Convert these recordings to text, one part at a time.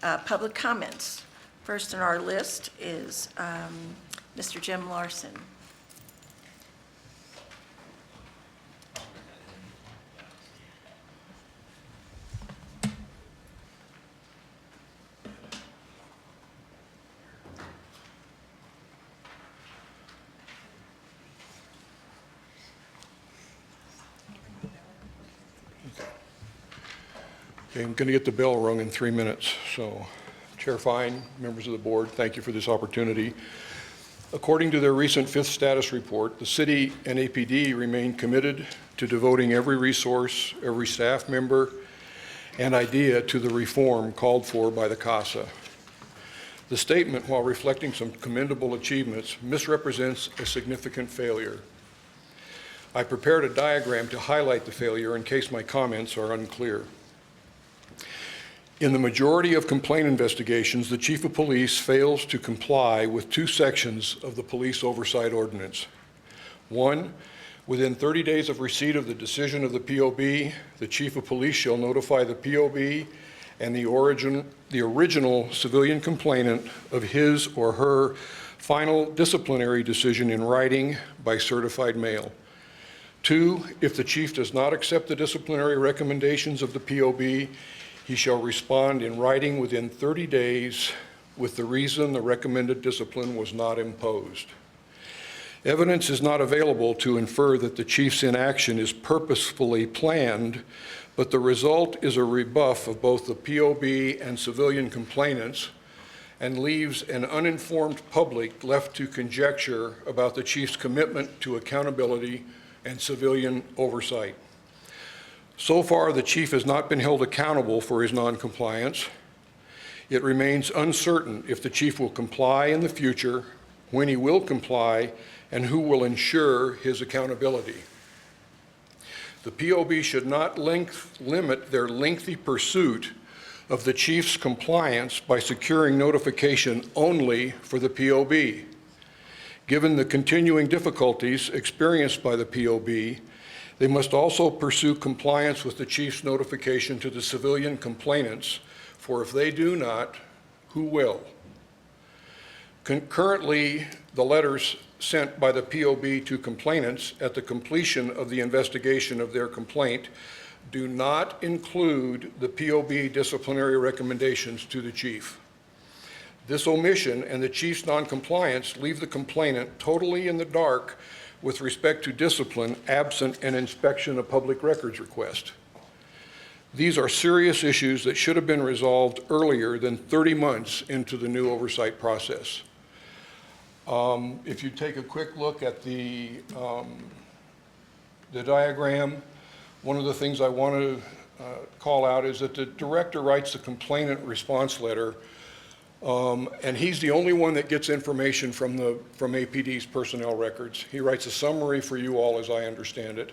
Public comments. First on our list is Mr. Jim Larson. Okay, I'm going to get the bell rung in 3 minutes. So, Chair Fine, members of the board, thank you for this opportunity. According to their recent fifth status report, the city and APD remain committed to devoting every resource, every staff member, and idea to the reform called for by the CASA. The statement, while reflecting some commendable achievements, misrepresents a significant failure. I prepared a diagram to highlight the failure in case my comments are unclear. In the majority of complaint investigations, the Chief of Police fails to comply with two sections of the Police Oversight Ordinance. One, within 30 days of receipt of the decision of the POB, the Chief of Police shall notify the POB and the original civilian complainant of his or her final disciplinary decision in writing by certified mail. Two, if the Chief does not accept the disciplinary recommendations of the POB, he shall respond in writing within 30 days with the reason the recommended discipline was not imposed. Evidence is not available to infer that the Chief's inaction is purposefully planned, but the result is a rebuff of both the POB and civilian complainants and leaves an uninformed public left to conjecture about the Chief's commitment to accountability and civilian oversight. So far, the Chief has not been held accountable for his noncompliance. It remains uncertain if the Chief will comply in the future, when he will comply, and who will ensure his accountability. The POB should not limit their lengthy pursuit of the Chief's compliance by securing notification only for the POB. Given the continuing difficulties experienced by the POB, they must also pursue compliance with the Chief's notification to the civilian complainants, for if they do not, who will? Concurrently, the letters sent by the POB to complainants at the completion of the investigation of their complaint do not include the POB disciplinary recommendations to the Chief. This omission and the Chief's noncompliance leave the complainant totally in the dark with respect to discipline absent an inspection of public records request. These are serious issues that should have been resolved earlier than 30 months into the new oversight process. If you take a quick look at the diagram, one of the things I want to call out is that the director writes the complainant response letter, and he's the only one that gets information from APD's personnel records. He writes a summary for you all, as I understand it,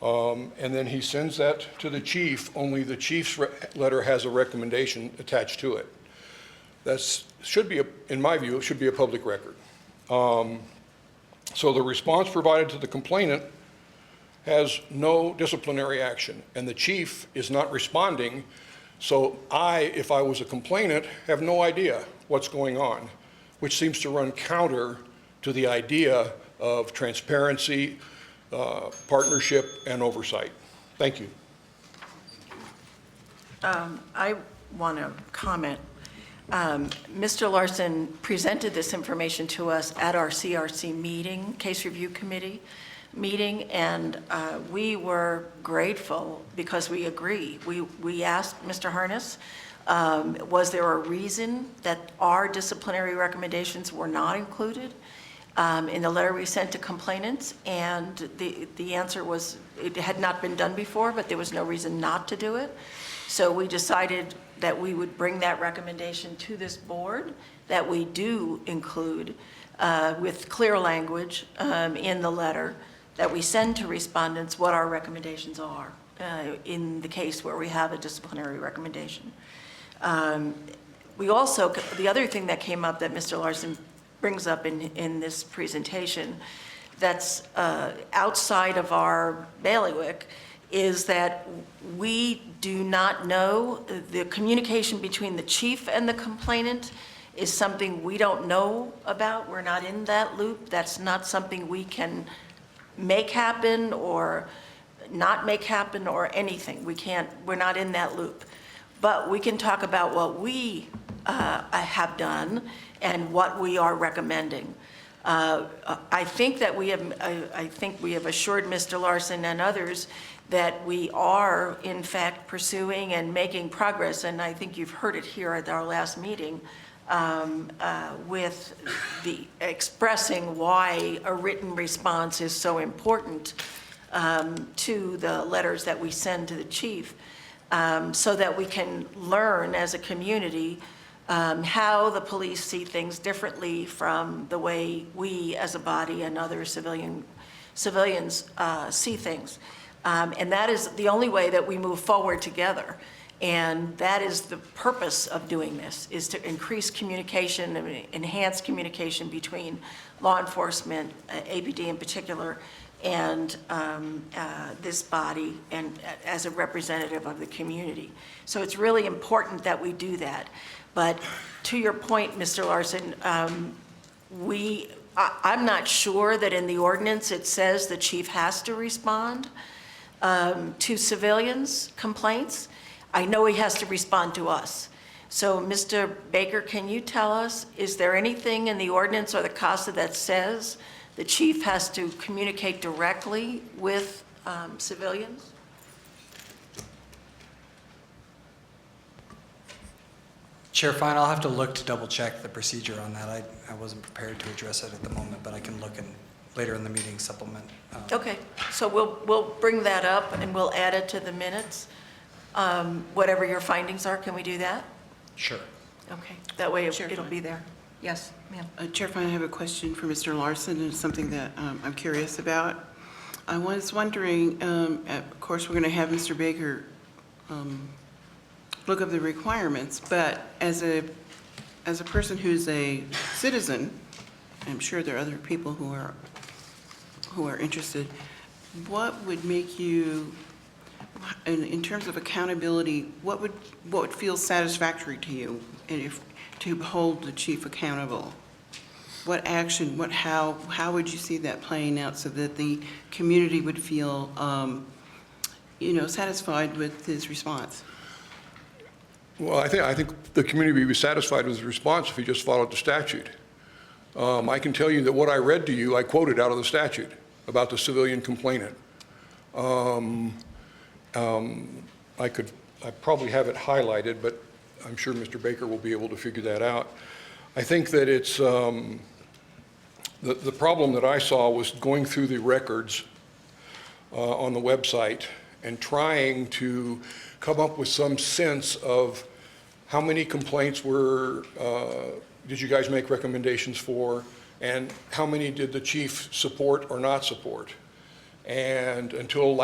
and then he sends that to the Chief. Only the Chief's letter has a recommendation attached to it. That should be, in my view, it should be a public record. So the response provided to the complainant has no disciplinary action, and the Chief is not responding. So if I was a complainant, have no idea what's going on, which seems to run counter to the idea of transparency, partnership, and oversight. Thank you. I want to comment. Mr. Larson presented this information to us at our CRC meeting, Case Review Committee meeting, and we were grateful because we agree. We asked Mr. Harness, was there a reason that our disciplinary recommendations were not included in the letter we sent to complainants? And the answer was it had not been done before, but there was no reason not to do it. So we decided that we would bring that recommendation to this board, that we do include with clear language in the letter that we send to respondents what our recommendations are in the case where we have a disciplinary recommendation. We also, the other thing that came up that Mr. Larson brings up in this presentation that's outside of our bailiwick is that we do not know, the communication between the chief and the complainant is something we don't know about. We're not in that loop. That's not something we can make happen or not make happen or anything. We're not in that loop. But we can talk about what we have done and what we are recommending. I think we have assured Mr. Larson and others that we are in fact pursuing and making progress, and I think you've heard it here at our last meeting with the expressing why a written response is so important to the letters that we send to the chief, so that we can learn as a community how the police see things differently from the way we as a body and other civilians see things. And that is the only way that we move forward together. And that is the purpose of doing this, is to increase communication and enhance communication between law enforcement, ABD in particular, and this body and as a representative of the community. So it's really important that we do that. But to your point, Mr. Larson, I'm not sure that in the ordinance it says the chief has to respond to civilians' complaints. I know he has to respond to us. So, Mr. Baker, can you tell us, is there anything in the ordinance or the CASA that says the chief has to communicate directly with civilians? Chair Fine, I'll have to look to double check the procedure on that. I wasn't prepared to address it at the moment, but I can look and later in the meeting supplement. Okay, so we'll bring that up and we'll add it to the minutes. Whatever your findings are, can we do that? Sure. Okay, that way Chair it'll Fine. be there. Yes, ma'am. Chair Fine, I have a question for Mr. Larson. It's something that I'm curious about. I was wondering, of course, we're going to have Mr. Baker look up the requirements, but as a person who's a citizen, I'm sure there are other people who are interested. What would make you, in terms of accountability, what would feel satisfactory to you, and if to hold the chief accountable? What action? How would you see that playing out so that the community would feel, satisfied with his response? Well, I think the community would be satisfied with the response if he just followed the statute. I can tell you that what I read to you, I quoted out of the statute about the civilian complainant. I probably have it highlighted, but I'm sure Mr. Baker will be able to figure that out. I think that it's, the problem that I saw was going through the records on the website and trying to come up with some sense of how many complaints did you guys make recommendations for, and how many did the chief support or not support. And until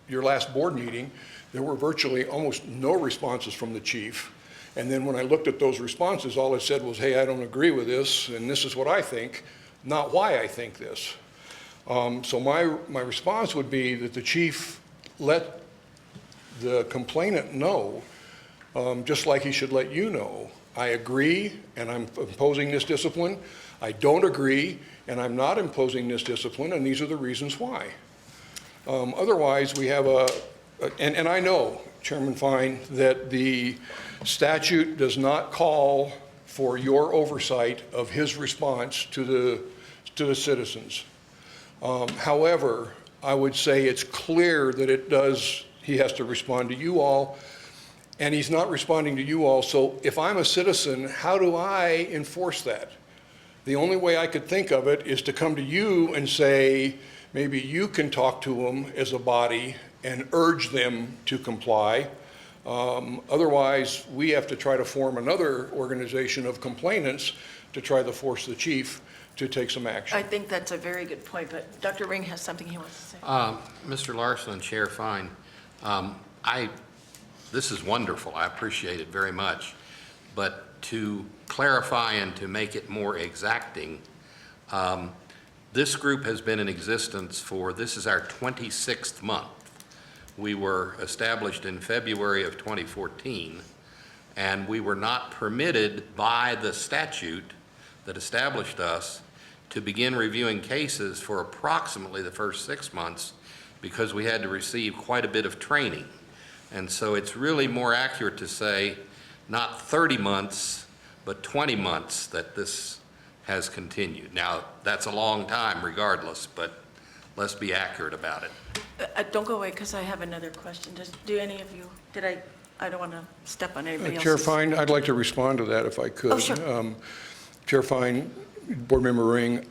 your last board meeting, there were virtually almost no responses from the chief. And then when I looked at those responses, all it said was, hey, I don't agree with this, and this is what I think, not why I think this. So my response would be that the chief let the complainant know, just like he should let you know, I agree and I'm imposing this discipline. I don't agree and I'm not imposing this discipline, and these are the reasons why. Otherwise, we have and I know, Chairman Fine, that the statute does not call for your oversight of his response to the citizens. However, I would say it's clear that he has to respond to you all, and he's not responding to you all. So if I'm a citizen, how do I enforce that? The only way I could think of it is to come to you and say, maybe you can talk to them as a body and urge them to comply. Otherwise, we have to try to form another organization of complainants to try to force the chief to take some action. I think that's a very good point, but Dr. Ring has something he wants to say. Mr. Larson and Chair Fine, this is wonderful. I appreciate it very much. But to clarify and to make it more exacting, this group has been in existence this is our 26th month. We were established in February of 2014, and we were not permitted by the statute that established us to begin reviewing cases for approximately the first 6 months because we had to receive quite a bit of training. And so it's really more accurate to say not 30 months, but 20 months that this has continued. Now, that's a long time regardless, but let's be accurate about it. Don't go away, because I have another question. Do any of you, I don't want to step on anybody else's. Chair Fine, I'd like to respond to that if I could. Oh, sure. Chair Fine, Board Member Ring,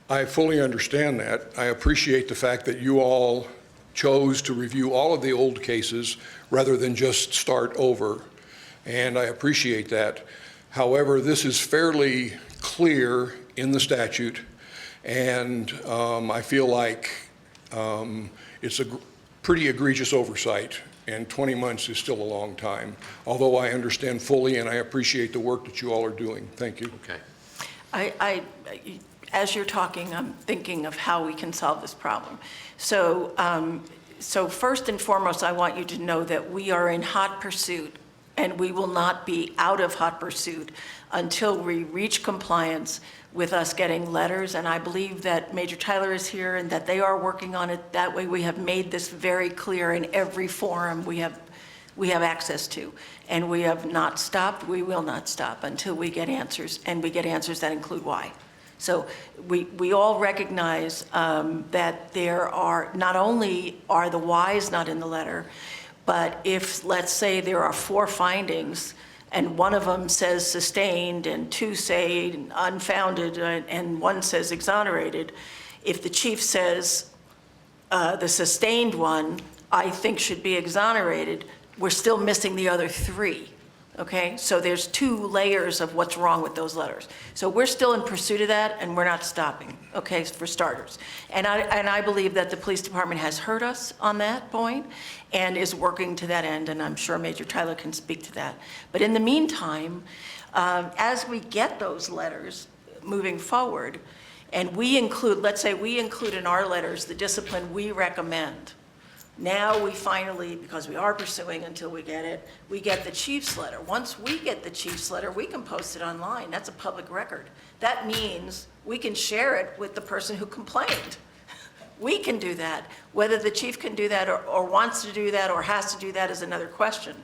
I fully understand that. I appreciate the fact that you all chose to review all of the old cases rather than just start over, and I appreciate that. However, this is fairly clear in the statute, and I feel like it's a pretty egregious oversight, and 20 months is still a long time, although I understand fully and I appreciate the work that you all are doing. Thank you. Okay. As you're talking, I'm thinking of how we can solve this problem. So first and foremost, I want you to know that we are in hot pursuit, and we will not be out of hot pursuit until we reach compliance with us getting letters. And I believe that Major Tyler is here and that they are working on it. That way we have made this very clear in every forum we have access to. And we have not stopped, we will not stop until we get answers, and we get answers that include why. So we all recognize that there are, not only are the whys not in the letter, but if, let's say, there are 4 findings, and one of them says sustained, and 2 say unfounded, and 1 says exonerated, if the chief says the sustained one, I think should be exonerated, we're still missing the other 3. Okay, so there's 2 layers of what's wrong with those letters. So we're still in pursuit of that, and we're not stopping, okay, for starters. And I believe that the police department has heard us on that point and is working to that end, and I'm sure Major Tyler can speak to that. But in the meantime, as we get those letters moving forward, and we include, let's say we include in our letters the discipline we recommend. Now we finally, because we are pursuing until we get it, we get the chief's letter. Once we get the chief's letter, we can post it online. That's a public record. That means we can share it with the person who complained. We can do that. Whether the chief can do that or wants to do that or has to do that is another question.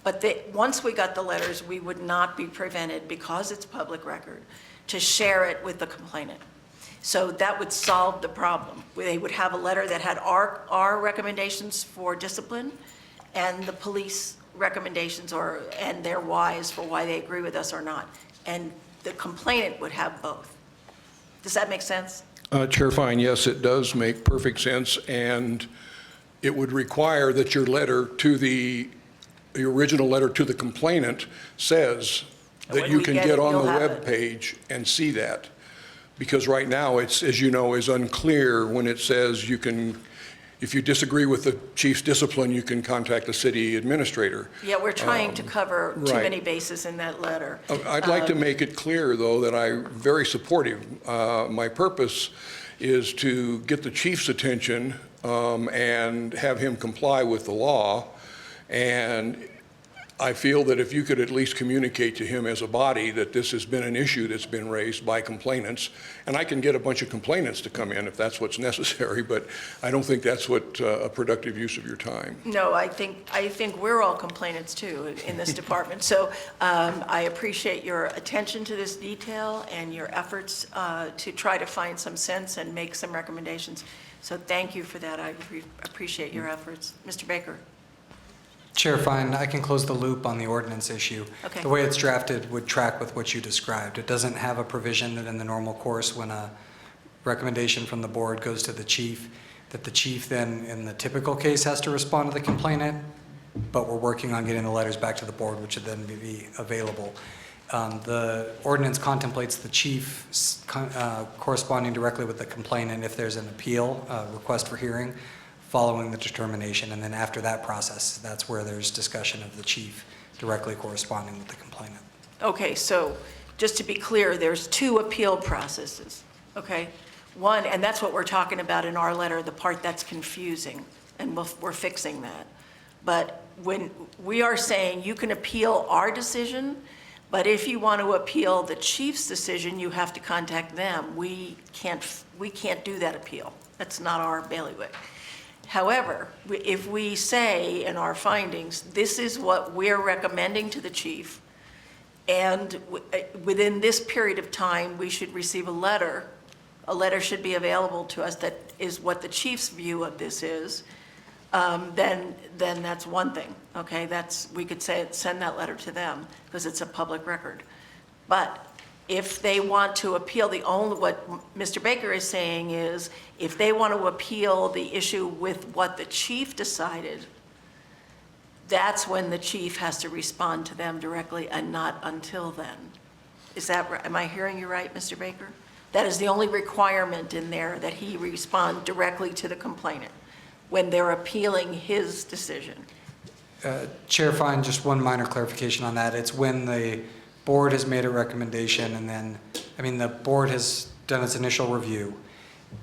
But once we got the letters, we would not be prevented, because it's public record, to share it with the complainant. So that would solve the problem. They would have a letter that had our recommendations for discipline and the police recommendations and their whys for why they agree with us or not. And the complainant would have both. Does that make sense? Chair Fine, yes, it does make perfect sense, and it would require that your letter to the original letter to the complainant says that When you we can get get it, on the you'll have web it. page and see that. Because right now, it's, as you know, is unclear when it says you can, if you disagree with the chief's discipline, you can contact the city administrator. Yeah, we're trying to cover too right. many bases in that letter. I'd like to make it clear, though, that I'm very supportive. My purpose is to get the chief's attention and have him comply with the law. And I feel that if you could at least communicate to him as a body that this has been an issue that's been raised by complainants, and I can get a bunch of complainants to come in if that's what's necessary, but I don't think that's what a productive use of your time. No, I think we're all complainants too in this department. So I appreciate your attention to this detail and your efforts to try to find some sense and make some recommendations. So thank you for that. I appreciate your efforts. Mr. Baker. Chair Fine, I can close the loop on the ordinance issue. Okay. The way it's drafted would track with what you described. It doesn't have a provision that in the normal course, when a recommendation from the board goes to the chief, that the chief then, in the typical case, has to respond to the complainant, but we're working on getting the letters back to the board, which would then be available. The ordinance contemplates the chief corresponding directly with the complainant if there's an appeal, request for hearing, following the determination, and then after that process, that's where there's discussion of the chief directly corresponding with the complainant. Okay, so just to be clear, there's 2 appeal processes, okay? One, and that's what we're talking about in our letter, the part that's confusing, and we're fixing that. But when we are saying you can appeal our decision, but if you want to appeal the chief's decision, you have to contact them. We can't do that appeal. That's not our bailiwick. However, if we say in our findings, this is what we're recommending to the chief, and within this period of time, we should receive a letter should be available to us that is what the chief's view of this is, then that's one thing, okay? We could send that letter to them because it's a public record. But if they want to appeal, what Mr. Baker is saying is, if they want to appeal the issue with what the chief decided, that's when the chief has to respond to them directly and not until then. Is that right? Am I hearing you right, Mr. Baker? That is the only requirement in there, that he respond directly to the complainant when they're appealing his decision. Chair Fine, just one minor clarification on that. It's when the board has made a recommendation and then, the board has done its initial review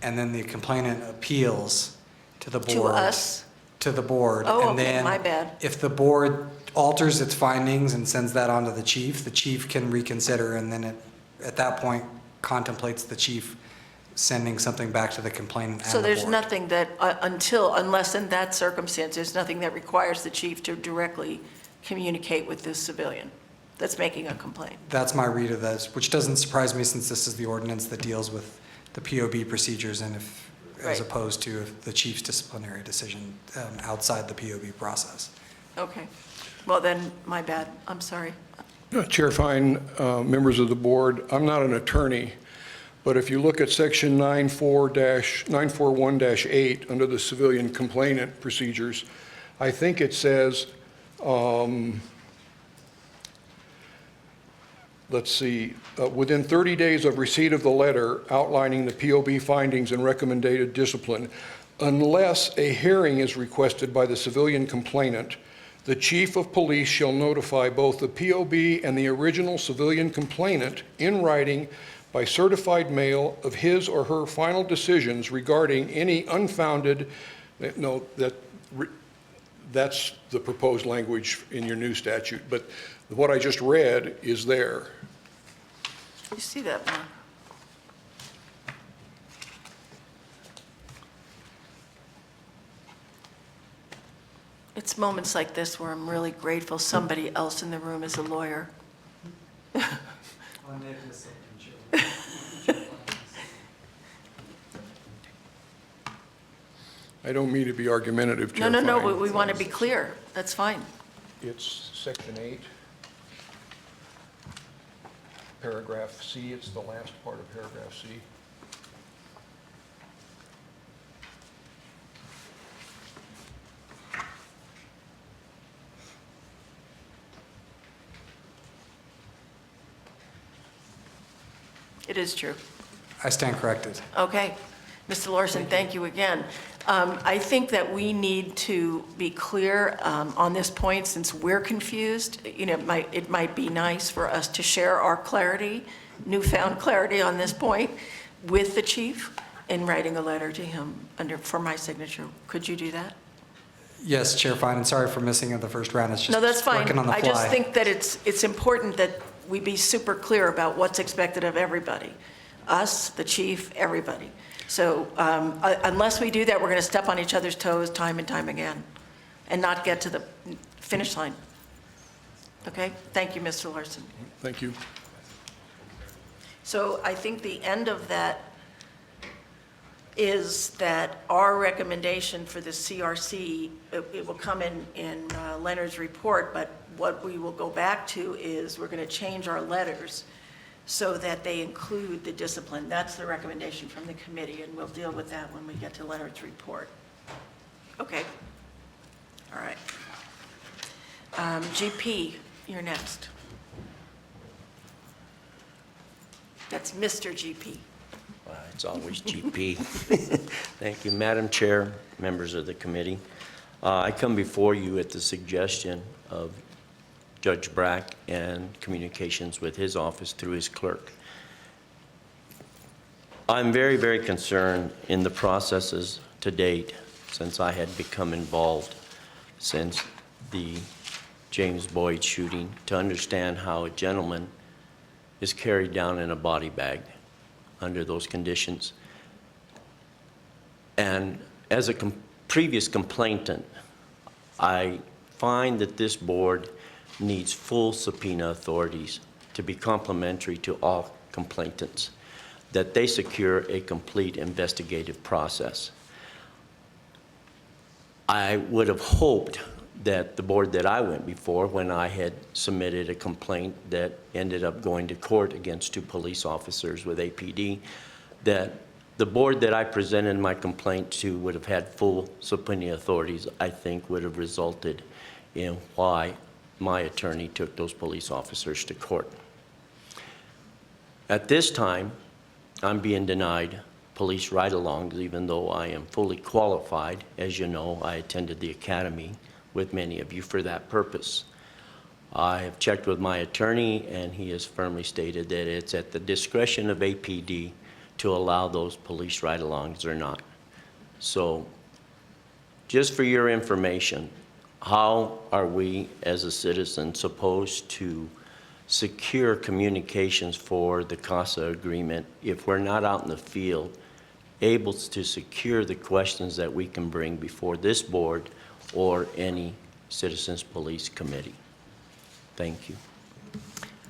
and then the complainant appeals to the board. To us? To the board. Oh, and okay, then my bad. If the board alters its findings and sends that on to the chief can reconsider, and then at that point contemplates the chief sending something back to the complainant and the board. So there's nothing that, unless in that circumstance, there's nothing that requires the chief to directly communicate with the civilian that's making a complaint. That's my read of this, which doesn't surprise me since this is the ordinance that deals with the POB procedures and as Right. opposed to the chief's disciplinary decision outside the POB process. Okay. Well, then, my bad. I'm sorry. Chair Fine, members of the board, I'm not an attorney, but if you look at section 941-8 under the civilian complainant procedures, I think it says, within 30 days of receipt of the letter outlining the POB findings and recommended discipline, unless a hearing is requested by the civilian complainant, the chief of police shall notify both the POB and the original civilian complainant in writing by certified mail of his or her final decisions regarding any unfounded, that's the proposed language in your new statute, but what I just read is there. You see that, Mark? It's moments like this where I'm really grateful somebody else in the room is a lawyer. I don't mean to be argumentative, Chair No, Fine. we want to be clear. That's fine. It's section 8, paragraph C. It's the last part of paragraph C. It is true. I stand corrected. Okay. Mr. Larson, thank you again. I think that we need to be clear on this point since we're confused. It might be nice for us to share our clarity, newfound clarity on this point with the chief in writing a letter to him for my signature. Could you do that? Yes, Chair Fine, and sorry for missing it the first round. It's just No, that's fine. working on the I fly. just think that it's important that we be super clear about what's expected of everybody, us, the chief, everybody. So unless we do that, we're going to step on each other's toes time and time again and not get to the finish line. Okay? Thank you, Mr. Larson. Thank you. So I think the end of that is that our recommendation for the CRC, it will come in Leonard's report, but what we will go back to is we're going to change our letters so that they include the discipline. That's the recommendation from the committee, and we'll deal with that when we get to Leonard's report. Okay. All right. GP, you're next. That's Mr. GP. It's always GP. Thank you, Madam Chair, members of the committee. I come before you at the suggestion of Judge Brack and communications with his office through his clerk. I'm very, very concerned in the processes to date since I had become involved since the James Boyd shooting, to understand how a gentleman is carried down in a body bag under those conditions. And as a previous complainant, I find that this board needs full subpoena authorities to be complementary to all complainants, that they secure a complete investigative process. I would have hoped that the board that I went before, when I had submitted a complaint that ended up going to court against 2 police officers with APD, that the board that I presented my complaint to would have had full subpoena authorities, I think would have resulted in why my attorney took those police officers to court. At this time, I'm being denied police ride-alongs, even though I am fully qualified. As you know, I attended the academy with many of you for that purpose. I have checked with my attorney, and he has firmly stated that it's at the discretion of APD to allow those police ride-alongs or not. So, just for your information, how are we as a citizen supposed to secure communications for the CASA agreement if we're not out in the field able to secure the questions that we can bring before this board or any Citizens Police Committee? Thank you.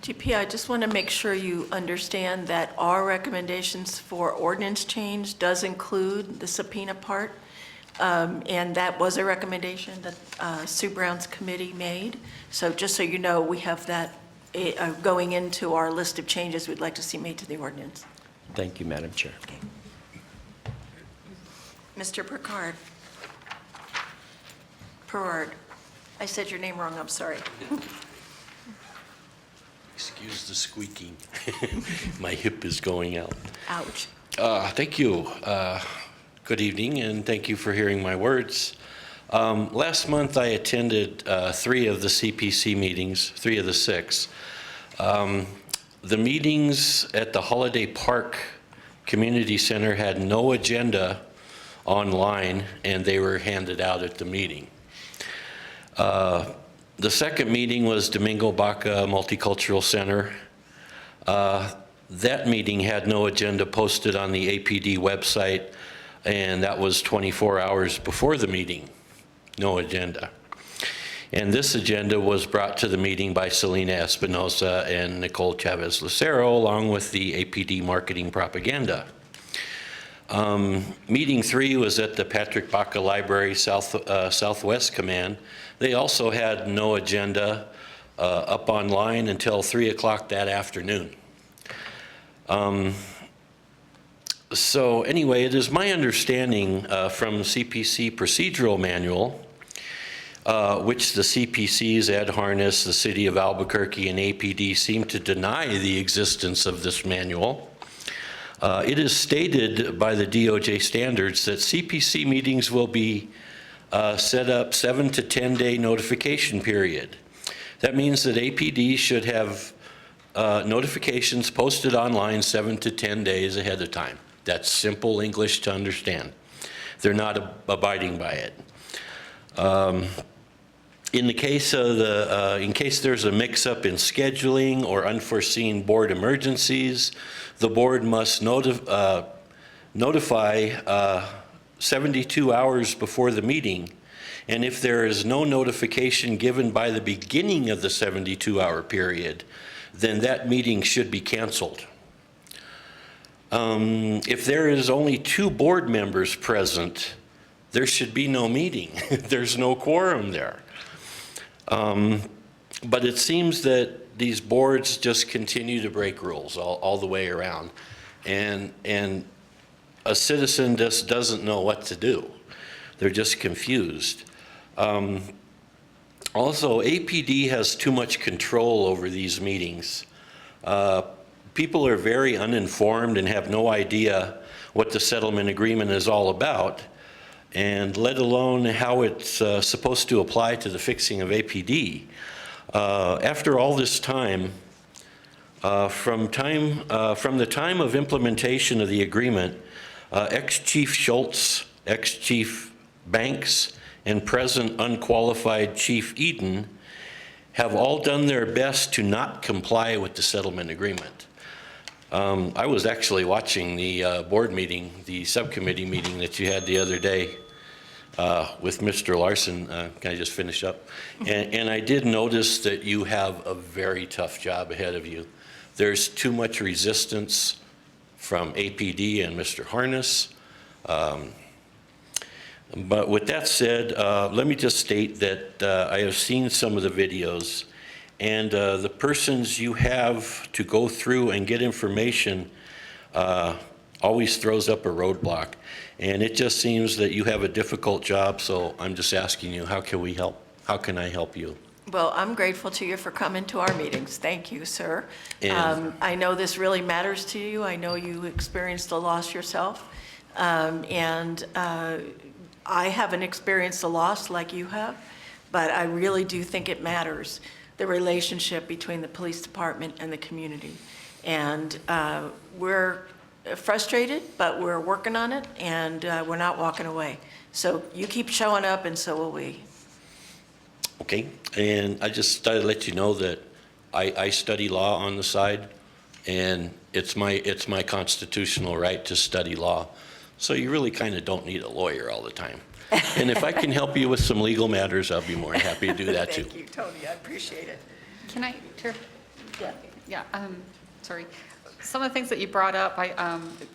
GP, I just want to make sure you understand that our recommendations for ordinance change does include the subpoena part. And that was a recommendation that Sue Brown's committee made. So just so you know, we have that going into our list of changes we'd like to see made to the ordinance. Thank you, Madam Chair. Okay. Mr. Perard. I said your name wrong, I'm sorry. Excuse the squeaking. My hip is going out. Ouch. Thank you. Good evening, and thank you for hearing my words. Last month, I attended 3 of the CPC meetings, 3 of the 6. The meetings at the Holiday Park Community Center had no agenda online, and they were handed out at the meeting. The second meeting was Domingo Baca Multicultural Center. That meeting had no agenda posted on the APD website, and that was 24 hours before the meeting. No agenda. And this agenda was brought to the meeting by Selena Espinosa and Nicole Chavez Lucero, along with the APD marketing propaganda. Meeting 3 was at the Patrick Baca Library Southwest Command. They also had no agenda up online until 3 o'clock that afternoon. So anyway, it is my understanding from CPC procedural manual, which the CPCs, Ed Harness, the City of Albuquerque, and APD seem to deny the existence of this manual. It is stated by the DOJ standards that CPC meetings will be set up 7 to 10 day notification period. That means that APD should have notifications posted online 7 to 10 days ahead of time. That's simple English to understand. They're not abiding by it. In the case of in case there's a mix-up in scheduling or unforeseen board emergencies, the board must notify 72 hours before the meeting. And if there is no notification given by the beginning of the 72-hour period, then that meeting should be canceled. If there is only 2 board members present, there should be no meeting. There's no quorum there. But it seems that these boards just continue to break rules all the way around. And a citizen just doesn't know what to do. They're just confused. Also, APD has too much control over these meetings. People are very uninformed and have no idea what the settlement agreement is all about, and let alone how it's supposed to apply to the fixing of APD. After all this time, from the time of implementation of the agreement, ex-Chief Schultz, ex-Chief Banks, and present unqualified Chief Eden have all done their best to not comply with the settlement agreement. I was actually watching the board meeting, the subcommittee meeting that you had the other day with Mr. Larson. Can I just finish up? And I did notice that you have a very tough job ahead of you. There's too much resistance from APD and Mr. Harness. But with that said, let me just state that I have seen some of the videos, and the persons you have to go through and get information always throws up a roadblock. And it just seems that you have a difficult job, so I'm just asking you, how can we help? How can I help you? Well, I'm grateful to you for coming to our meetings. Thank you, sir. And- I know this really matters to you. I know you experienced a loss yourself. I haven't experienced a loss like you have, but I really do think it matters, the relationship between the police department and the community. And we're frustrated, but we're working on it, and we're not walking away. So you keep showing up, and so will we. Okay, and I just thought I'd let you know that I study law on the side, and it's my constitutional right to study law. So you really kind of don't need a lawyer all the time. And if I can help you with some legal matters, I'll be more than happy to do that too. Thank you, Tony. I appreciate it. Can I, Chair? Yeah. Yeah, sorry. Some of the things that you brought up,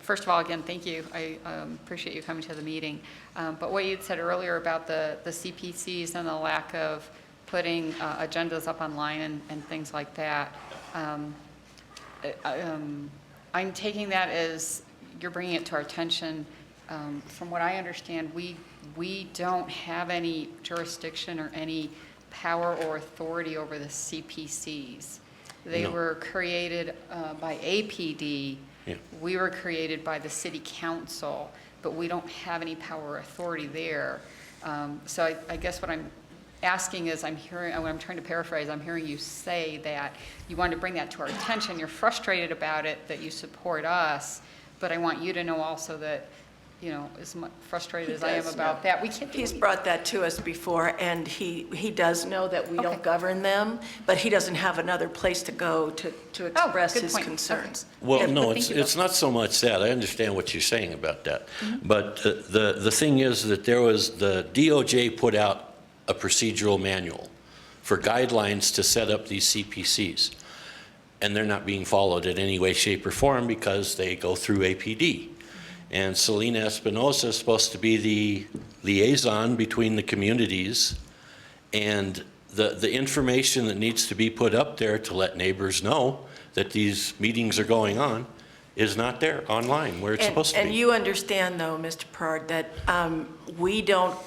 first of all, again, thank you. I appreciate you coming to the meeting. But what you'd said earlier about the CPCs and the lack of putting agendas up online and things like that, I'm taking that as you're bringing it to our attention. From what I understand, we don't have any jurisdiction or any power or authority over the CPCs. They No. were created by APD. Yeah. We were created by the city council, but we don't have any power or authority there. So I guess what I'm asking is, I'm trying to paraphrase, I'm hearing you say that you want to bring that to our attention. You're frustrated about it, that you support us, but I want you to know also that, you know, as frustrated as I am about that, we can't. He's brought that to us before, and he does know that we don't Okay. govern them, but he doesn't have another place to go to express good his point. concerns. Well, Yeah, no, but it's thank you, it's not so much that. I understand what you're saying about that. But the thing is that the DOJ put out a procedural manual for guidelines to set up these CPCs. And they're not being followed in any way, shape, or form because they go through APD. And Selena Espinosa is supposed to be the liaison between the communities, and the information that needs to be put up there to let neighbors know that these meetings are going on is not there online where it's supposed to be. And you understand, though, Mr. Perd, that we don't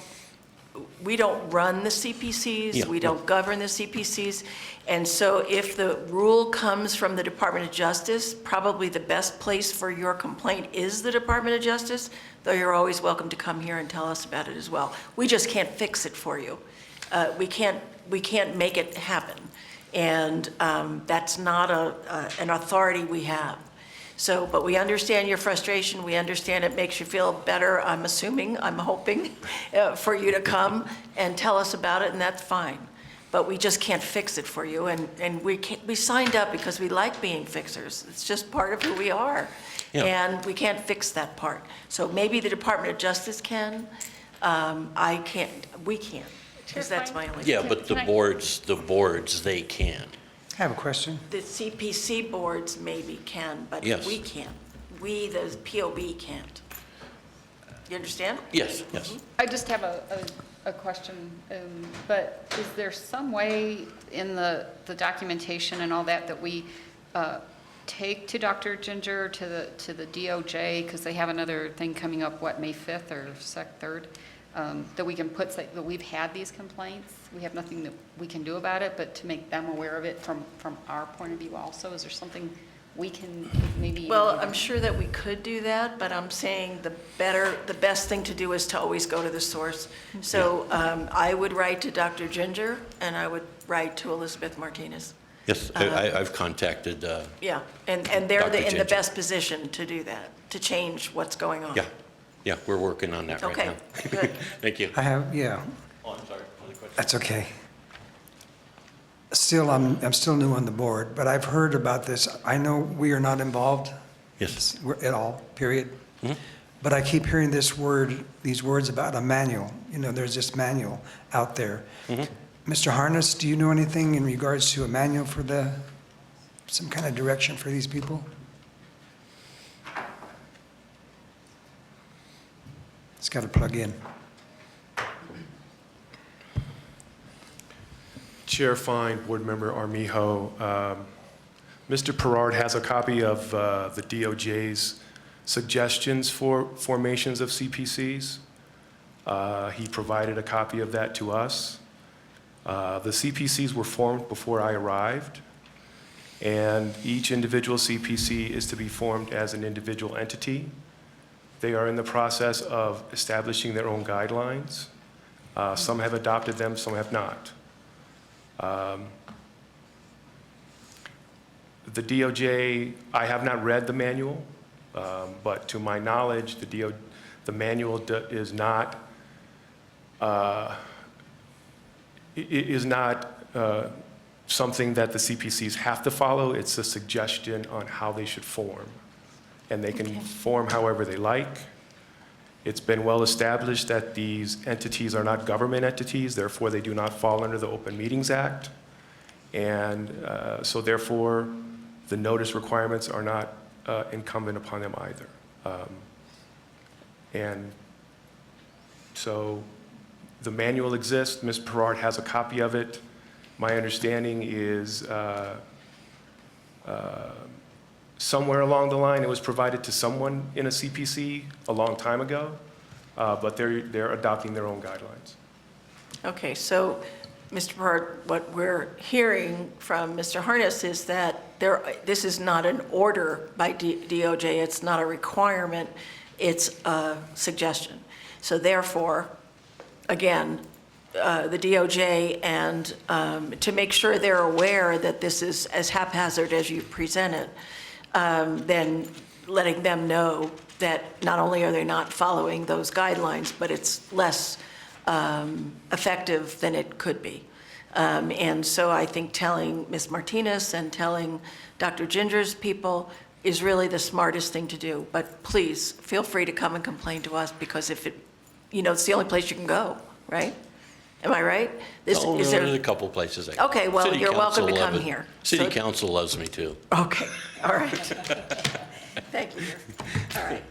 run the CPCs, Yeah. we don't govern the CPCs, and so if the rule comes from the Department of Justice, probably the best place for your complaint is the Department of Justice, though you're always welcome to come here and tell us about it as well. We just can't fix it for you. We can't make it happen, and that's not an authority we have. So, but we understand your frustration, we understand it makes you feel better, I'm assuming, I'm hoping, for you to come and tell us about it, and that's fine. But we just can't fix it for you, and we signed up because we like being fixers. It's just part of who we are. Yeah. And we can't fix that part. So maybe the Department of Justice can, I can't, we can't, because that's my only. Yeah, but the boards, they can. I have a question. The CPC boards maybe can, but Yes. we can't. We, the POB, can't. You understand? Yes, yes. I just have a question, but is there some way in the documentation and all that we take to Dr. Ginger, to the DOJ, because they have another thing coming up, what, May 5th or 3rd, that we can put, say, that we've had these complaints, we have nothing that we can do about it, but to make them aware of it from our point of view also? Is there something we can maybe? Well, I'm sure that we could do that, but I'm saying the best thing to do is to always go to the source. So I would write to Dr. Ginger, and I would write to Elizabeth Martinez. Yes, I've contacted, Yeah, and they're Dr. in the Ginger. best position to do that, to change what's going on. yeah, Yeah, we're working on that right Okay, now. good. Thank you. I have, yeah, Oh, I'm sorry. Other question? that's okay. Still, I'm still new on the board, but I've heard about this. I know we are not involved. Yes. At all, period. Mhm. But I keep hearing these words about a manual. You know, there's this manual out there. Mhm. Mr. Harness, do you know anything in regards to a manual for some kind of direction for these people? It's got to plug in. Chair Fine, Board Member Armijo. Mr. Perard has a copy of the DOJ's suggestions for formations of CPCs. He provided a copy of that to us. The CPCs were formed before I arrived, and each individual CPC is to be formed as an individual entity. They are in the process of establishing their own guidelines. Some have adopted them, some have not. The DOJ, I have not read the manual, but to my knowledge, the manual is not something that the CPCs have to follow. It's a suggestion on how they should form, and they can form however they like. It's been well established that these entities are not government entities, therefore they do not fall under the Open Meetings Act. And so therefore, the notice requirements are not incumbent upon them either. And so the manual exists. Ms. Perard has a copy of it. My understanding is somewhere along the line, it was provided to someone in a CPC a long time ago, but they're adopting their own guidelines. Okay, so, Mr. Perard, what we're hearing from Mr. Harness is that this is not an order by DOJ, it's not a requirement, it's a suggestion. So therefore, again, the DOJ and to make sure they're aware that this is as haphazard as you present it, then letting them know that not only are they not following those guidelines, but it's less effective than it could be. And so I think telling Ms. Martinez and telling Dr. Ginger's people is really the smartest thing to do. But please, feel free to come and complain to us, because if it, it's the only place you can go, right? Am I right? No, there's a couple places. Okay, well, City you're welcome to Council come love it. here. City So- Council loves me too. Okay, all right. Thank you. All right.